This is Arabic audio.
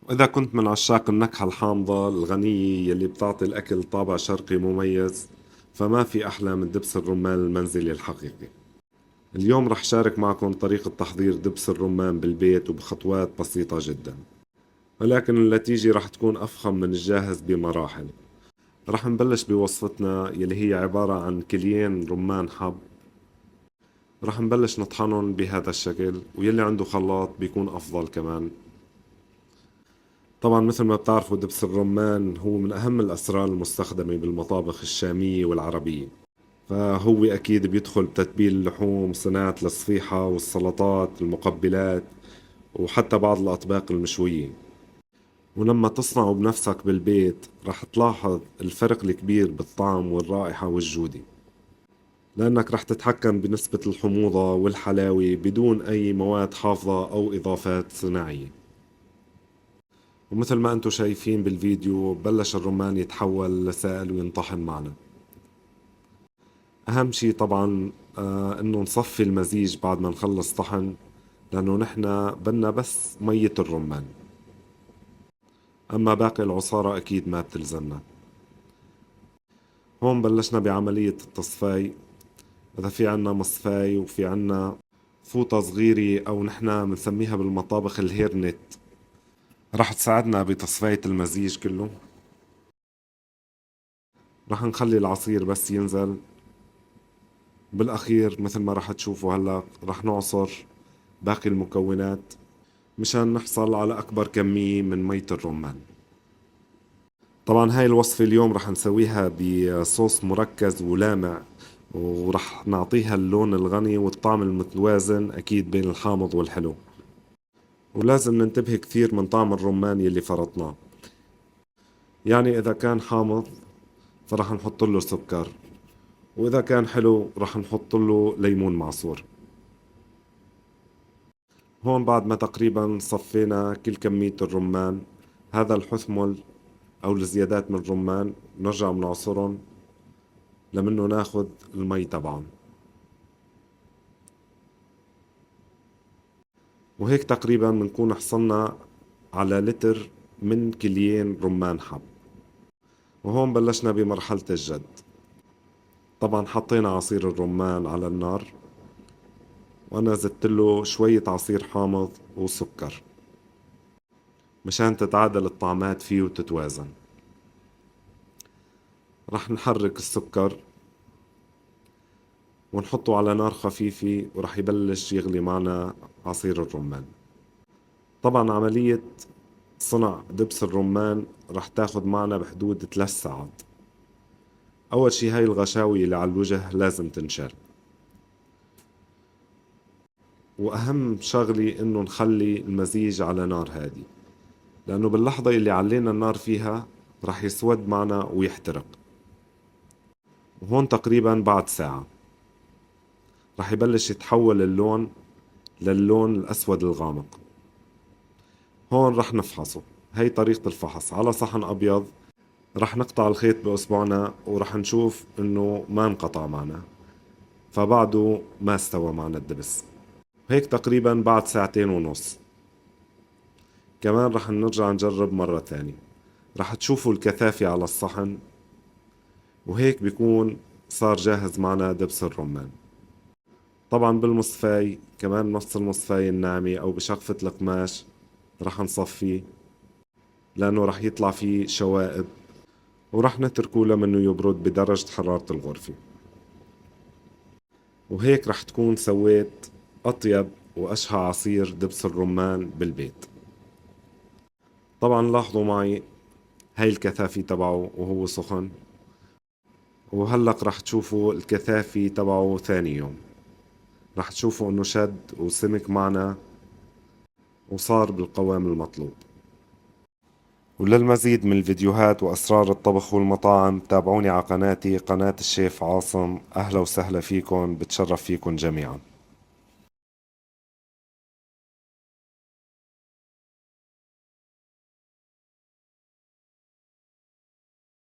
وإذا كنت من عشاق النكهة الحامضة الغنية يلي بتعطي الأكل طابع شرقي مميز، فما في أحلى من دبس الرمان المنزلي الحقيقي. اليوم رح شارك معكم طريقة تحضير دبس الرمان بالبيت وبخطوات بسيطة جدا، ولكن النتيجة رح تكون أفخم من الجاهز بمراحل. رح نبلش بوصفتنا يلي هي عبارة عن كليين رمان حب. رح نبلش نطحنهم بهذا الشكل، ويلي عنده خلاط بيكون أفضل كمان. طبعا مثل ما بتعرفوا دبس الرمان هو من أهم الأسرار المستخدمة بالمطابخ الشامية والعربية، فهو أكيد بيدخل بتتبيل اللحوم، صناعة الصفيحة والسلطات المقبلات، وحتى بعض الأطباق المشوية. ولما تصنعه بنفسك بالبيت رح تلاحظ الفرق الكبير بالطعم والرائحة والجودة، لأنك رح تتحكم بنسبة الحموضة والحلاوة بدون أي مواد حافظة أو إضافات صناعية. ومثل ما أنتم شايفين بالفيديو بلش الرمان يتحول لسائل وينطحن معنا. أهم شي طبعا إنه نصفي المزيج بعد ما نخلص طحن، لأنه نحنا بدنا بس مية الرمان، أما باقي العصارة أكيد ما بتلزمنا. هون بلشنا بعملية التصفاي. إذا في عنا مصفاي وفي عنا فوطة صغيرة أو نحنا بنسميها بالمطابخ الهيرنت، راح تساعدنا بتصفية المزيج كله. راح نخلي العصير بس ينزل. بالأخير مثل ما راح تشوفوا هلا راح نعصر باقي المكونات مشان نحصل على أكبر كمية من مية الرمان. طبعا هاي الوصفة اليوم راح نسويها بصوص مركز ولامع، وراح نعطيها اللون الغني والطعم المتوازن أكيد بين الحامض والحلو. ولازم ننتبه كثير من طعم الرمان يلي فرطناه، يعني إذا كان حامض فراح نحط له سكر، وإذا كان حلو راح نحط له ليمون معصور. هون بعد ما تقريبا صفينا كل كمية الرمان، هذا الحثمل أو الزيادات من الرمان نرجع بنعصرهم لمنه ناخد المي تبعهم. وهيك تقريبا بنكون حصلنا على لتر من كليين رمان حب. وهون بلشنا بمرحلة الجد. طبعا حطينا عصير الرمان على النار، وأنا زدت له شوية عصير حامض وسكر مشان تتعادل الطعمات فيه وتتوازن. رح نحرك السكر ونحطه على نار خفيفة، ورح يبلش يغلي معنا عصير الرمان. طبعا عملية صنع دبس الرمان رح تاخد معنا بحدود 3 ساعات. أول شي هاي الغشاوي اللي على الوجه لازم تنشال، وأهم شغلة إنه نخلي المزيج على نار هادي، لأنه باللحظة اللي علينا النار فيها رح يسود معنا ويحترق. وهون تقريبا بعد ساعة رح يبلش يتحول اللون للون الأسود الغامق. هون رح نفحصه. هي طريقة الفحص على صحن أبيض. رح نقطع الخيط بإصبعنا ورح نشوف إنه ما انقطع معنا، فبعده ما استوى معنا الدبس. هيك تقريبا بعد 2.5 ساعة كمان رح نرجع نجرب مرة ثانية. رح تشوفوا الكثافة على الصحن، وهيك بيكون صار جاهز معنا دبس الرمان. طبعا بالمصفاي كمان، نفس المصفاي الناعمة أو بشقفة القماش رح نصفيه، لأنه رح يطلع فيه شوائب، ورح نتركه لمنه يبرد بدرجة حرارة الغرفة. وهيك رح تكون سويت أطيب وأشهى عصير دبس الرمان بالبيت. طبعا لاحظوا معي هاي الكثافة تبعه وهو سخن، وهلق رح تشوفوا الكثافة تبعه ثاني يوم. رح تشوفوا انه شد وسمك معنا وصار بالقوام المطلوب. وللمزيد من الفيديوهات وأسرار الطبخ والمطاعم تابعوني على قناتي، قناة الشيف عاصم. أهلا وسهلا فيكن، بتشرف فيكن جميعا.